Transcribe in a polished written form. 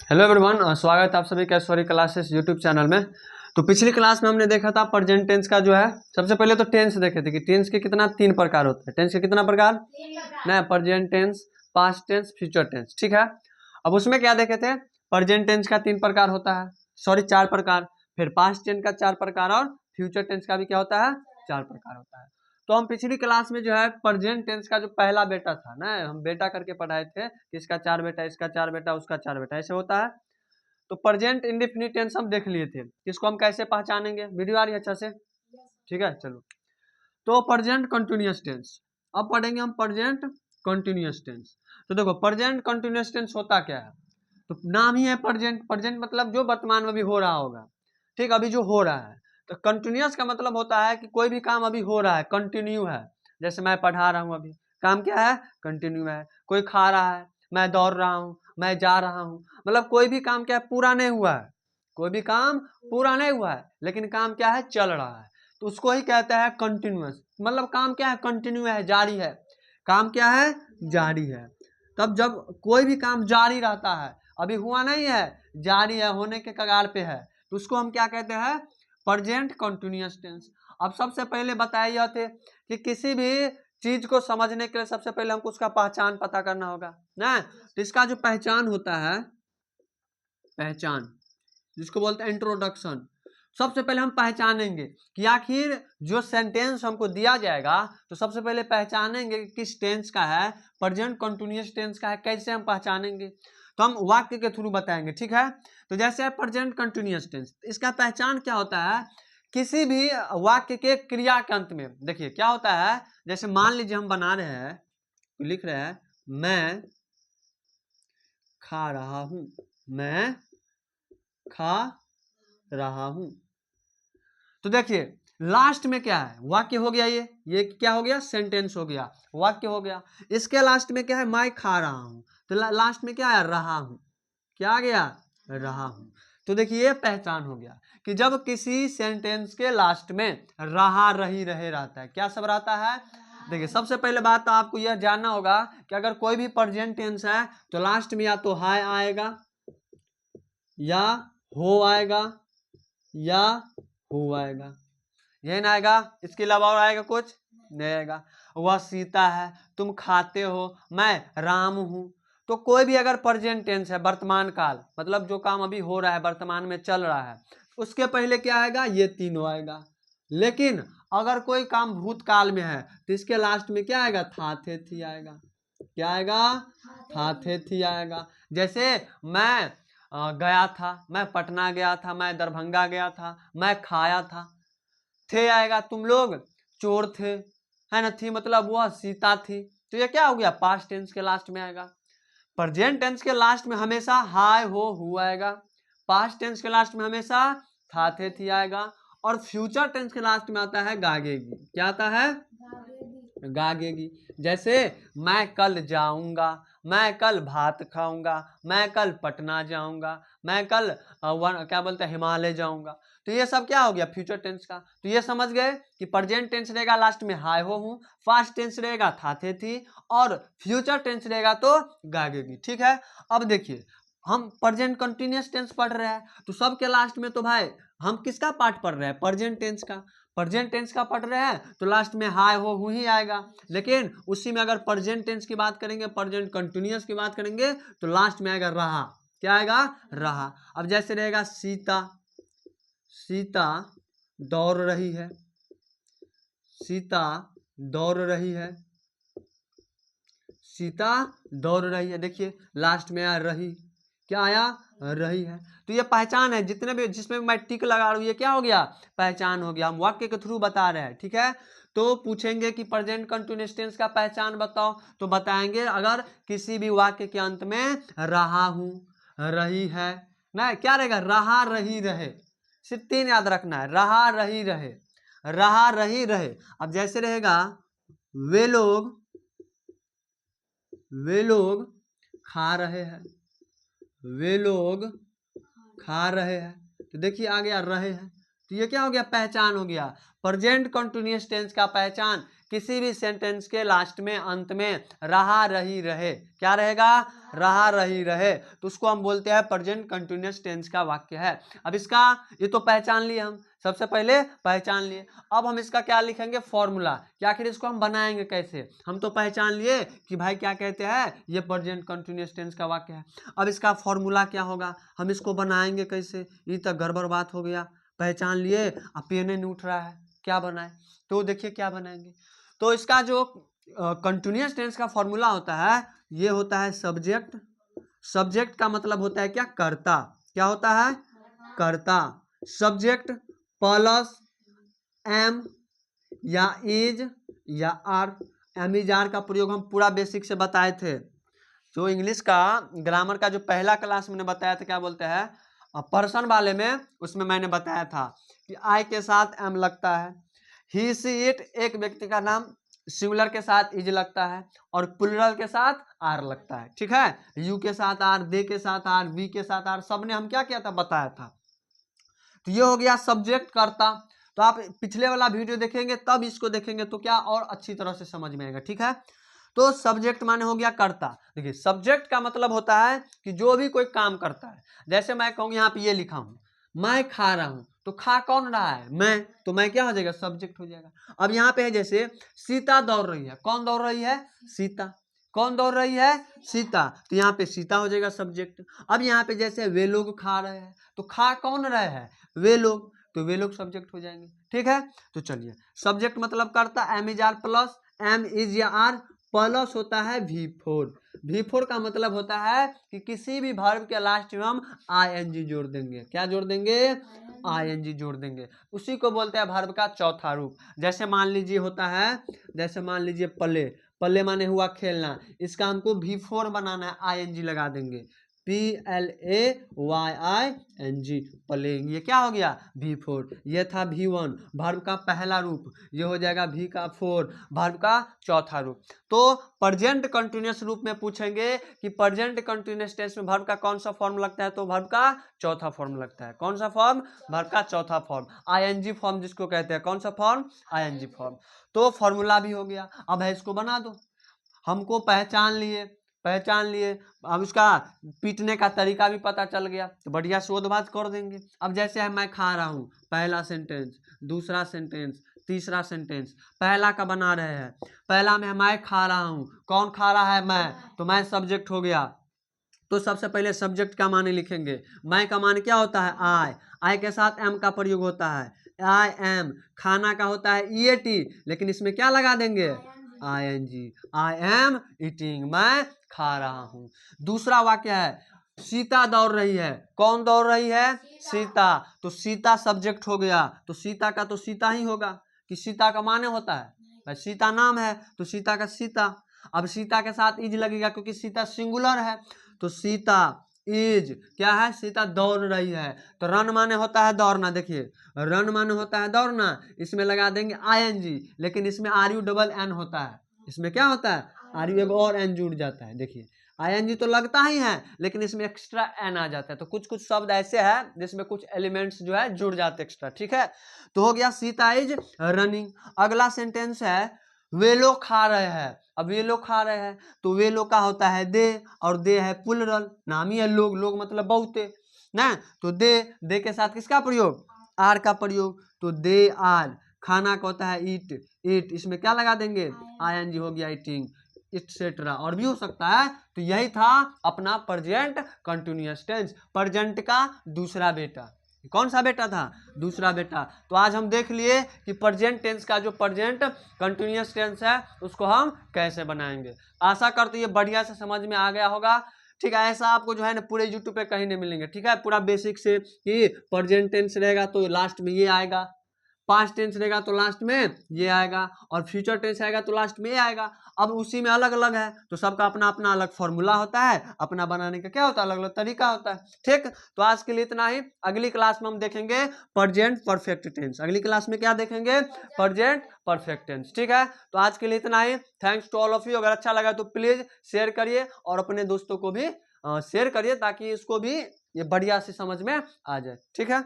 Hello everyone, स्वागत है आप सभी का ऐश्वर्य क्लासेस यूट्यूब चैनल में। तो पिछली क्लास में हमने देखा था प्रेजेंट टेंस का जो है, सबसे पहले तो टेंस देखे थे कि टेंस के कितना 3 प्रकार होते हैं। टेंस के कितना प्रकार ना, present tense, past tense, future tense. ठीक है, अब उसमें क्या देखे थे, प्रेजेंट टेंस का 3 प्रकार होता है, सॉरी 4 प्रकार, फिर पास्ट टेंस का 4 प्रकार और फ्यूचर टेंस का भी क्या होता है, 4 प्रकार होता है। तो हम पिछली क्लास में जो है प्रेजेंट टेंस का जो पहला बेटा था ना, हम बेटा करके पढ़ाए थे कि इसका 4 बेटा, इसका 4 बेटा, उसका 4 बेटा, ऐसे होता है। तो प्रेजेंट इंडेफिनिट टेंस हम देख लिए थे, इसको हम कैसे पहचानेंगे। वीडियो आ रही है अच्छा से, ठीक है चलो। तो प्रेजेंट कंटिन्यूअस टेंस, अब पढ़ेंगे हम प्रेजेंट कंटिन्यूअस टेंस। तो देखो प्रेजेंट कंटिन्यूअस टेंस होता क्या है, तो नाम ही है प्रेजेंट। प्रेजेंट मतलब जो वर्तमान में भी हो रहा होगा, ठीक, अभी जो हो रहा है। तो कंटिन्यूअस का मतलब होता है कि कोई भी काम अभी हो रहा है, कंटिन्यू है। जैसे मैं पढ़ा रहा हूँ, अभी काम क्या है, कंटिन्यू है। कोई खा रहा है, मैं दौड़ रहा हूँ, मैं जा रहा हूँ, मतलब कोई भी काम क्या है, पूरा नहीं हुआ है। कोई भी काम पूरा नहीं हुआ है, लेकिन काम क्या है, चल रहा है, तो उसको ही कहते हैं कंटिन्यूअस। मतलब काम क्या है, कंटिन्यू है, जारी है। काम क्या है, जारी है। तब जब कोई भी काम जारी रहता है, अभी हुआ नहीं है, जारी है, होने के कगार पे है, तो उसको हम क्या कहते हैं, प्रेजेंट कंटिन्यूअस टेंस। अब सबसे पहले बताए यह थे कि किसी भी चीज को समझने के लिए सबसे पहले हमको उसका पहचान पता करना होगा ना। तो इसका जो पहचान होता है, पहचान जिसको बोलते हैं इंट्रोडक्शन, सबसे पहले हम पहचानेंगे कि आखिर जो सेंटेंस हमको दिया जाएगा, तो सबसे पहले पहचानेंगे कि किस टेंस का है, प्रेजेंट कंटिन्यूअस टेंस का है। कैसे हम पहचानेंगे, तो हम वाक्य के थ्रू बताएंगे, ठीक है। तो जैसे है प्रेजेंट कंटिन्यूअस टेंस, इसका पहचान क्या होता है, किसी भी वाक्य के क्रिया के अंत में देखिए क्या होता है। जैसे मान लीजिए हम बना रहे हैं, लिख रहे हैं, मैं खा रहा हूं, मैं खा रहा हूं। तो देखिए लास्ट में क्या है, वाक्य हो गया, ये क्या हो गया, सेंटेंस हो गया, वाक्य हो गया। इसके लास्ट में क्या है, मैं खा रहा हूं, तो लास्ट में क्या है, रहा हूं। क्या आ गया, रहा हूं। तो देखिए ये पहचान हो गया कि जब किसी सेंटेंस के लास्ट में रहा, रही, रहे रहता है, क्या सब रहता है। देखिए सबसे पहले बात तो आपको यह जानना होगा कि अगर कोई भी प्रेजेंट टेंस है, तो लास्ट में या तो हाय आएगा, या हो आएगा, या हो आएगा, यही ना आएगा। इसके अलावा और आएगा कुछ नहीं आएगा। वह सीता है, तुम खाते हो, मैं राम हूं। तो कोई भी अगर प्रेजेंट टेंस है, वर्तमान काल, मतलब जो काम अभी हो रहा है, वर्तमान में चल रहा है, उसके पहले क्या आएगा, ये तीनों आएगा। लेकिन अगर कोई काम भूतकाल में है, तो इसके लास्ट में क्या आएगा, था थे थी आएगा। क्या आएगा, था थे थी आएगा। जैसे मैं गया था, मैं पटना गया था, मैं दरभंगा गया था, मैं खाया था। थे आएगा, तुम लोग चोर थे, है ना, थी मतलब वह सीता थी। तो ये क्या हो गया, पास्ट टेंस के लास्ट में आएगा। प्रेजेंट टेंस के लास्ट में हमेशा हाय हो आएगा। पास्ट टेंस के लास्ट में हमेशा था थे थी आएगा। और फ्यूचर टेंस के लास्ट में आता है गागेगी। क्या आता है, गागेगी। जैसे मैं कल जाऊंगा, मैं कल भात खाऊंगा, मैं कल पटना जाऊंगा, मैं कल क्या बोलते हैं, हिमालय जाऊंगा। तो ये सब क्या हो गया, फ्यूचर टेंस का। तो ये समझ गए कि प्रेजेंट टेंस रहेगा लास्ट में हाय हो हूं, पास्ट टेंस रहेगा था थे थी, और फ्यूचर टेंस रहेगा तो गागेगी। ठीक है, अब देखिए हम प्रेजेंट कंटिन्यूअस टेंस पढ़ रहे हैं, तो सबके लास्ट में तो भाई हम किसका पार्ट पढ़ रहे हैं, प्रेजेंट टेंस का। प्रेजेंट टेंस का पढ़ रहे हैं तो लास्ट में हाय हो हूं ही आएगा। लेकिन उसी में अगर प्रेजेंट टेंस की बात करेंगे, प्रेजेंट कंटिन्यूअस की बात करेंगे, तो लास्ट में आएगा रहा। क्या आएगा, रहा। अब जैसे रहेगा सीता, सीता दौड़ रही है, सीता दौड़ रही है, सीता दौड़ रही है। देखिए लास्ट में आया रही, क्या आया, रही है। तो ये पहचान है, जितने भी जिसमें मैं टिक लगा रहा हूं, ये क्या हो गया, पहचान हो गया। हम वाक्य के थ्रू बता रहे हैं, ठीक है। तो पूछेंगे कि प्रेजेंट कंटिन्यूअस टेंस का पहचान बताओ, तो बताएंगे अगर किसी भी वाक्य के अंत में रहा हूं, रही है ना, क्या रहेगा, रहा रही रहे। सिर्फ 3 याद रखना है, रहा रही रहे, रहा रही रहे। अब जैसे रहेगा वे लोग खा रहे हैं, वे लोग खा रहे हैं। तो देखिए आ गया रहे हैं, तो ये क्या हो गया, पहचान हो गया। प्रेजेंट कंटिन्यूअस टेंस का पहचान किसी भी सेंटेंस के लास्ट में, अंत में रहा रही रहे, क्या रहेगा, रहा रही रहे, तो उसको हम बोलते हैं प्रेजेंट कंटिन्यूअस टेंस का वाक्य है। अब इसका ये तो पहचान लिए हम, सबसे पहले पहचान लिए, अब हम इसका क्या लिखेंगे, फॉर्मूला, कि आखिर इसको हम बनाएंगे कैसे। हम तो पहचान लिए कि भाई क्या कहते हैं, ये प्रेजेंट कंटिन्यूअस टेंस का वाक्य है। अब इसका फॉर्मूला क्या होगा, हम इसको बनाएंगे कैसे, ये तो गड़बड़ बात हो गया। पहचान लिए, अब पेन नहीं उठ रहा है, क्या बनाए, तो देखिए क्या बनाएंगे। तो इसका जो कंटिन्यूअस टेंस का फॉर्मूला होता है, ये होता है सब्जेक्ट। सब्जेक्ट का मतलब होता है क्या, कर्ता, क्या होता है, कर्ता। सब्जेक्ट प्लस एम या इज या आर। एम इज आर का प्रयोग हम पूरा बेसिक से बताए थे, जो इंग्लिश का ग्रामर का जो पहला क्लास मैंने बताया था, क्या बोलते हैं पर्सन वाले में, उसमें मैंने बताया था कि आई के साथ एम लगता है, ही सी इट एक व्यक्ति का नाम सिंगुलर के साथ इज लगता है, और प्लूरल के साथ आर लगता है, ठीक है, यू के साथ आर, दे के साथ आर, वी के साथ आर, सबने हम क्या किया था, बताया था। तो ये हो गया सब्जेक्ट कर्ता। तो आप पिछले वाला वीडियो देखेंगे तब इसको देखेंगे तो क्या और अच्छी तरह से समझ में आएगा, ठीक है। तो सब्जेक्ट माने हो गया कर्ता। देखिए सब्जेक्ट का मतलब होता है कि जो भी कोई काम करता है, जैसे मैं कहूँ यहाँ पे ये लिखा हूँ, मैं खा रहा हूँ, तो खा कौन रहा है, मैं, तो मैं क्या हो जाएगा, सब्जेक्ट हो जाएगा। अब यहाँ पे है जैसे सीता दौड़ रही है, कौन दौड़ रही है, सीता, कौन दौड़ रही है, सीता, तो यहाँ पे सीता हो जाएगा सब्जेक्ट। अब यहाँ पे जैसे वे लोग खा रहे हैं, तो खा कौन रहे हैं, वे लोग, तो वे लोग सब्जेक्ट हो जाएंगे, ठीक है। तो चलिए सब्जेक्ट मतलब करता M is R plus, M is या आर प्लस होता है V4। V4 का मतलब होता है कि किसी भी वर्ब के लास्ट में हम ING जोड़ देंगे, क्या जोड़ देंगे, ING जोड़ देंगे, उसी को बोलते हैं वर्ब का चौथा रूप। जैसे मान लीजिए होता है, जैसे मान लीजिए प्ले, प्ले माने हुआ खेलना, इसका हमको V4 बनाना है, ING लगा देंगे, PLAYING, प्लेइंग, ये क्या हो गया, V4। ये था V1 वर्ब का पहला रूप, ये हो जाएगा V का 4 वर्ब का चौथा रूप। तो प्रेजेंट कंटिन्यूअस रूप में पूछेंगे कि प्रेजेंट कंटिन्यूअस टेंस में वर्ब का कौन सा फॉर्म लगता है, तो वर्ब का चौथा फॉर्म लगता है, कौन सा फॉर्म, वर्ब का चौथा फॉर्म, ING फॉर्म जिसको कहते हैं, कौन सा फॉर्म, ING फॉर्म। तो फॉर्मूला भी हो गया, अब है इसको बना दो। हमको पहचान लिए, पहचान लिए, अब उसका पीटने का तरीका भी पता चल गया, तो बढ़िया शोध बात कर देंगे। अब जैसे है मैं खा रहा हूँ, पहला सेंटेंस, दूसरा सेंटेंस, तीसरा सेंटेंस, पहला का बना रहे हैं, पहला में मैं खा रहा हूँ, कौन खा रहा है, मैं, तो मैं सब्जेक्ट हो गया। तो सबसे पहले सब्जेक्ट का माने लिखेंगे, मैं का माने क्या होता है, आई के साथ एम का प्रयोग होता है, आई एम, खाना का होता है EAT, लेकिन इसमें क्या लगा देंगे, ING, आई एम ईटिंग, मैं खा रहा हूँ। दूसरा वाक्य है सीता दौड़ रही है, कौन दौड़ रही है, सीता, तो सीता सब्जेक्ट हो गया, तो सीता का तो सीता ही होगा, कि सीता का माने होता है, भाई सीता नाम है तो सीता का सीता। अब सीता के साथ इज लगेगा क्योंकि सीता सिंगुलर है, तो सीता इज क्या है, सीता दौड़ रही है, तो रन माने होता है दौड़ना, देखिए रन माने होता है दौड़ना, इसमें लगा देंगे ING, लेकिन इसमें RUNN होता है, इसमें क्या होता है, RU एक और N जुड़ जाता है, देखिए ING तो लगता ही है लेकिन इसमें एक्स्ट्रा N आ जाता है, तो कुछ कुछ शब्द ऐसे हैं जिसमें कुछ एलिमेंट्स जो है जुड़ जाते एक्स्ट्रा, ठीक है। तो हो गया सीता इज रनिंग। अगला सेंटेंस है वे लोग खा रहे हैं, अब वे लोग खा रहे हैं, तो वे लोग का होता है दे, और दे है प्लुरल, नाम ही है लोग, लोग मतलब बहुते ना, तो दे के साथ किसका प्रयोग, आर का प्रयोग, तो दे आर, खाना का होता है ईट, ईट, इसमें क्या लगा देंगे, ING हो गया ईटिंग, एक्सेट्रा, और भी हो सकता है। तो यही था अपना प्रेजेंट कंटिन्यूअस टेंस, प्रेजेंट का दूसरा बेटा, कौन सा बेटा था, दूसरा बेटा। तो आज हम देख लिए कि प्रेजेंट टेंस का जो प्रेजेंट कंटिन्यूअस टेंस है उसको हम कैसे बनाएंगे। आशा करते ये बढ़िया से समझ में आ गया होगा, ठीक है। ऐसा आपको जो है ना पूरे यूट्यूब पे कहीं नहीं मिलेंगे, ठीक है, पूरा बेसिक से कि प्रेजेंट टेंस रहेगा तो लास्ट में ये आएगा, पास्ट टेंस रहेगा तो लास्ट में ये आएगा, और फ्यूचर टेंस आएगा तो लास्ट में ये आएगा। अब उसी में अलग अलग है तो सबका अपना अपना अलग फॉर्मूला होता है, अपना बनाने का क्या होता है, अलग अलग तरीका होता है, ठीक। तो आज के लिए इतना ही, अगली क्लास में हम देखेंगे प्रेजेंट परफेक्ट टेंस, अगली क्लास में क्या देखेंगे, प्रेजेंट परफेक्ट टेंस, ठीक है। तो आज के लिए इतना ही, thanks to all of you. अगर अच्छा लगा तो प्लीज शेयर करिए और अपने दोस्तों को भी शेयर करिए ताकि इसको भी ये बढ़िया से समझ में आ जाए, ठीक है।